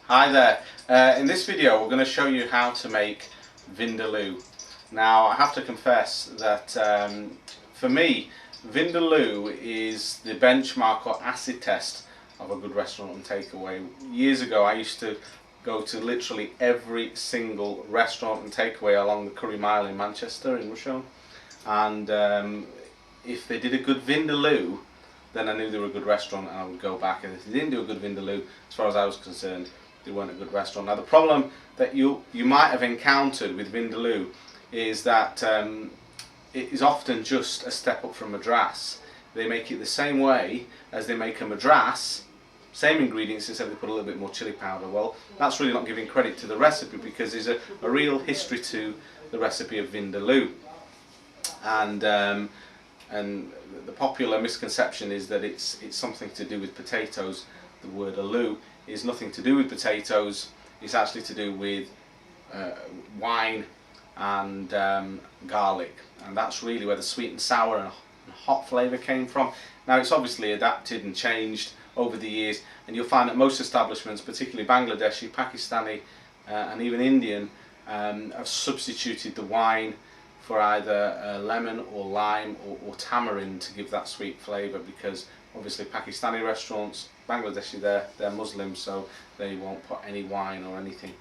Hi there. In this video we're going to show you how to make Vindaloo. Now I have to confess that for me Vindaloo is the benchmark or acid test of a good restaurant and takeaway. Years ago I used to go to literally every single restaurant and takeaway along the Curry Mile in Manchester, in Rusholme, and if they did a good Vindaloo, then I knew they were a good restaurant and I would go back. And if they didn't do a good Vindaloo, as far as I was concerned, they weren't a good restaurant. Now the problem that you might have encountered with Vindaloo is that it is often just a step up from Madras. They make it the same way as they make a Madras, same ingredients, except they put a little bit more chili powder. Well, that's really not giving credit to the recipe, because there's a real history to the recipe of Vindaloo. And the popular misconception is that it's something to do with potatoes. The word aloo is nothing to do with potatoes. It's actually to do with wine and garlic, and that's really where the sweet and sour and hot flavour came from. Now it's obviously adapted and changed over the years, and you'll find that most establishments, particularly Bangladeshi, Pakistani and even Indian, have substituted the wine for either lemon or lime or tamarind to give that sweet flavour, because obviously Pakistani restaurants, Bangladeshi, they're Muslims, so they won't put any wine or anything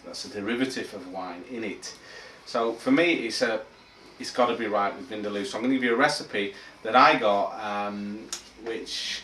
that's a derivative of wine in it. So for me it's got to be right with Vindaloo. So I'm going to give you a recipe that I got which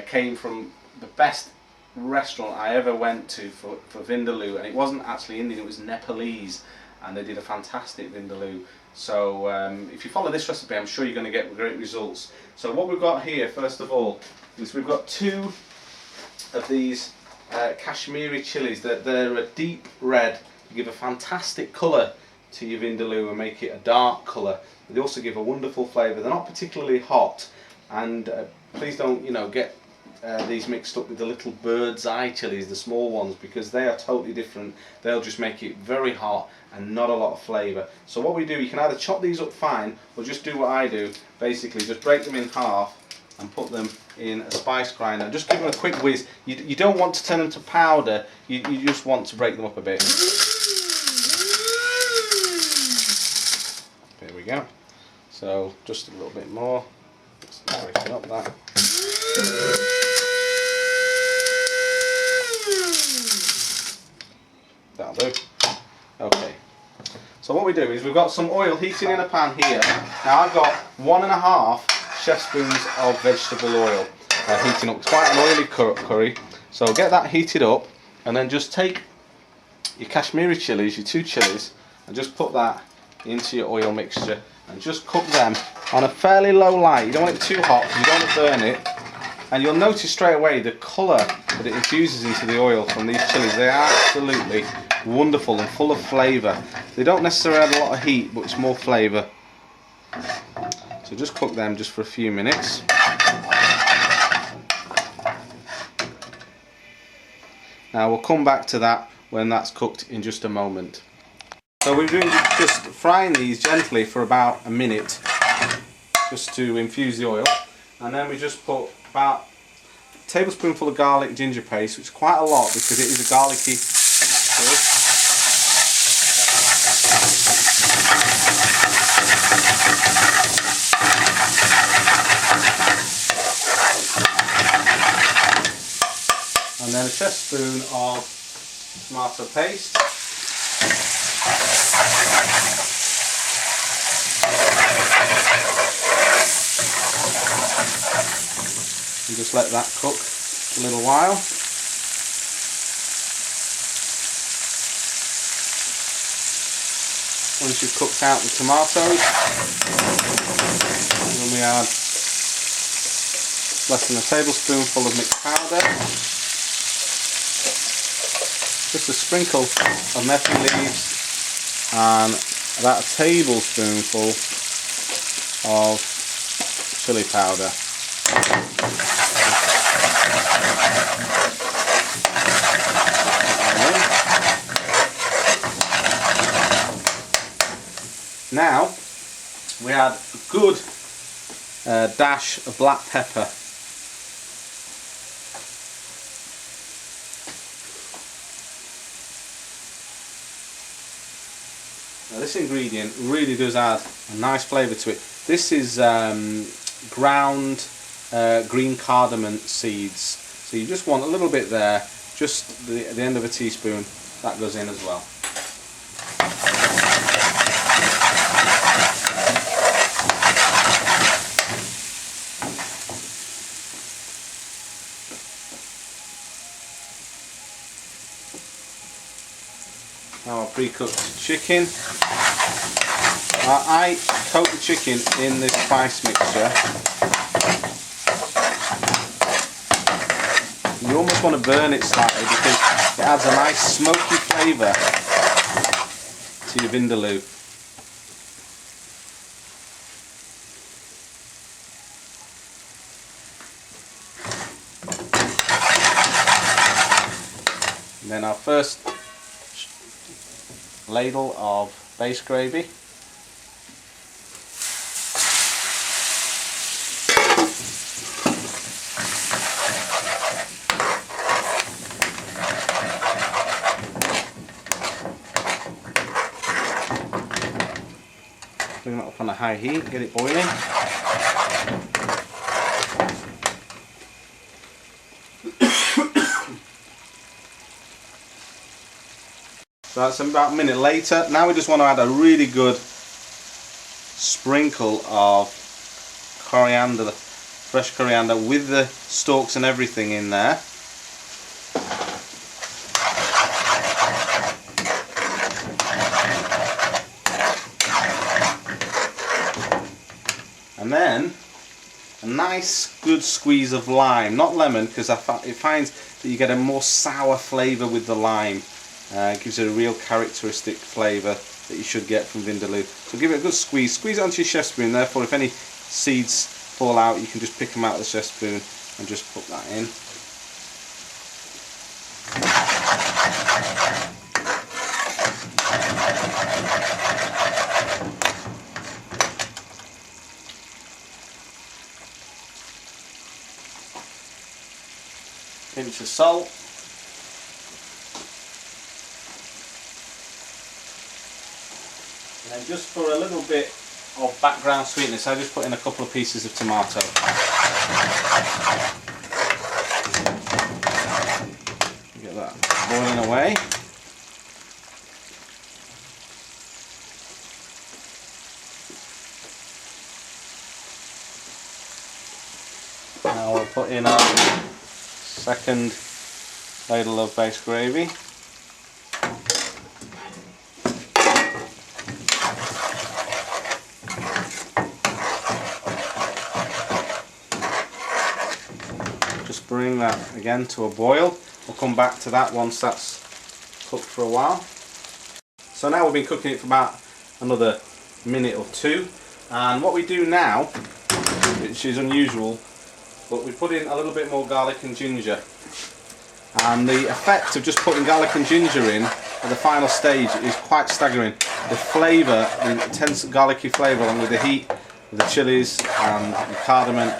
came from the best restaurant I ever went to for Vindaloo, and it wasn't actually Indian, it was Nepalese, and they did a fantastic Vindaloo. So if you follow this recipe, I'm sure you're going to get great results. So what we've got here, first of all, is we've got two of these Kashmiri chilies. They're a deep red. They give a fantastic colour to your Vindaloo and make it a dark colour. They also give a wonderful flavour. They're not particularly hot, and please don't get these mixed up with the little bird's eye chilies, the small ones, because they are totally different. They'll just make it very hot and not a lot of flavour. So what we do, you can either chop these up fine or just do what I do, basically just break them in half and put them in a spice grinder. Just give them a quick whiz. You don't want to turn them to powder, you just want to break them up a bit. There we go. So just a little bit more. Just breaking up that. That'll do. Okay. So what we do is we've got some oil heating in a pan here. Now I've got 1.5 chef spoons of vegetable oil heating up. It's quite an oily curry, so get that heated up, and then just take your Kashmiri chilies, your 2 chilies, and just put that into your oil mixture and just cook them on a fairly low light. You don't want it too hot because you don't want to burn it. And you'll notice straight away the colour that it infuses into the oil from these chilies. They are absolutely wonderful and full of flavour. They don't necessarily add a lot of heat, but it's more flavour. So just cook them just for a few minutes. Now we'll come back to that when that's cooked in just a moment. So we're doing just frying these gently for about a minute, just to infuse the oil, and then we just put about a tablespoonful of garlic ginger paste, which is quite a lot because it is a garlicky dish. And then a teaspoon of tomato paste. And just let that cook a little while. Once you've cooked out the tomatoes, then we add less than a tablespoonful of mixed powder, just a sprinkle of methil leaves, and about a tablespoonful of chili powder. Now we add a good dash of black pepper. this ingredient really does add a nice flavour to it. This is ground green cardamom seeds. So you just want a little bit there, just the end of a teaspoon, that goes in as well. Now our pre-cooked chicken. I coat the chicken in this spice mixture. You almost want to burn it slightly because it adds a nice smoky flavour to your Vindaloo. And then our first ladle of base gravy. Bring that up on a high heat, get it boiling. So that's about a minute later. Now we just want to add a really good sprinkle of coriander, fresh coriander with the stalks and everything in there. And then a nice good squeeze of lime, not lemon, because it finds that you get a more sour flavour with the lime. It gives it a real characteristic flavour that you should get from Vindaloo. So give it a good squeeze. Squeeze it onto your chef spoon, therefore if any seeds fall out you can just pick them out of the chef spoon and just put that in. Pinch of salt. And then just for a little bit of background sweetness, I just put in a couple of pieces of tomato. Get that boiling away. Now we'll put in our second ladle of base gravy. Just bring that again to a boil. We'll come back to that once that's cooked for a while. So now we've been cooking it for about another minute or two, and what we do now, which is unusual, but we put in a little bit more garlic and ginger, and the effect of just putting garlic and ginger in at the final stage is quite staggering. The flavour, the intense garlicky flavour along with the heat of the chilies and the cardamom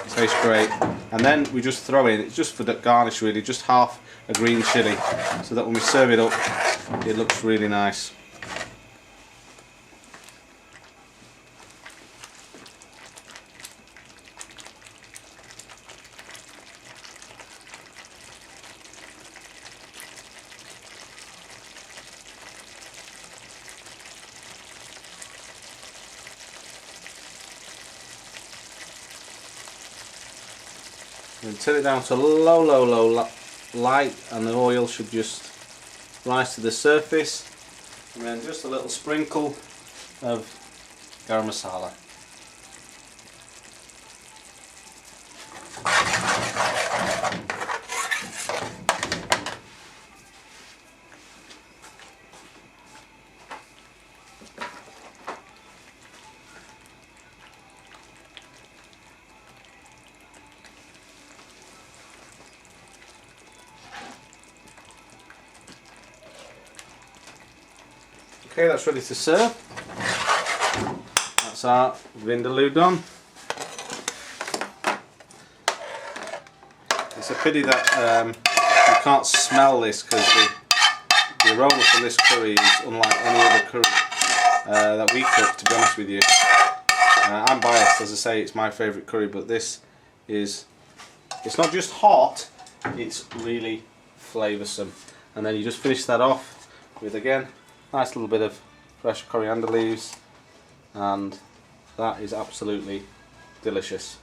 tastes great. And then we just throw in, it's just for the garnish really, just half a green chilli, so that when we serve it up it looks really nice. And turn it down to low light, and the oil should just rise to the surface, and then just a little sprinkle of garam masala. Okay, that's ready to serve. That's our Vindaloo done. It's a pity that you can't smell this because the aroma from this curry is unlike any other curry that we cook, to be honest with you. I'm biased, as I say, it's my favourite curry, but this is, it's not just hot, it's really flavoursome. And then you just finish that off with, again, nice little bit of fresh coriander leaves, and that is absolutely delicious.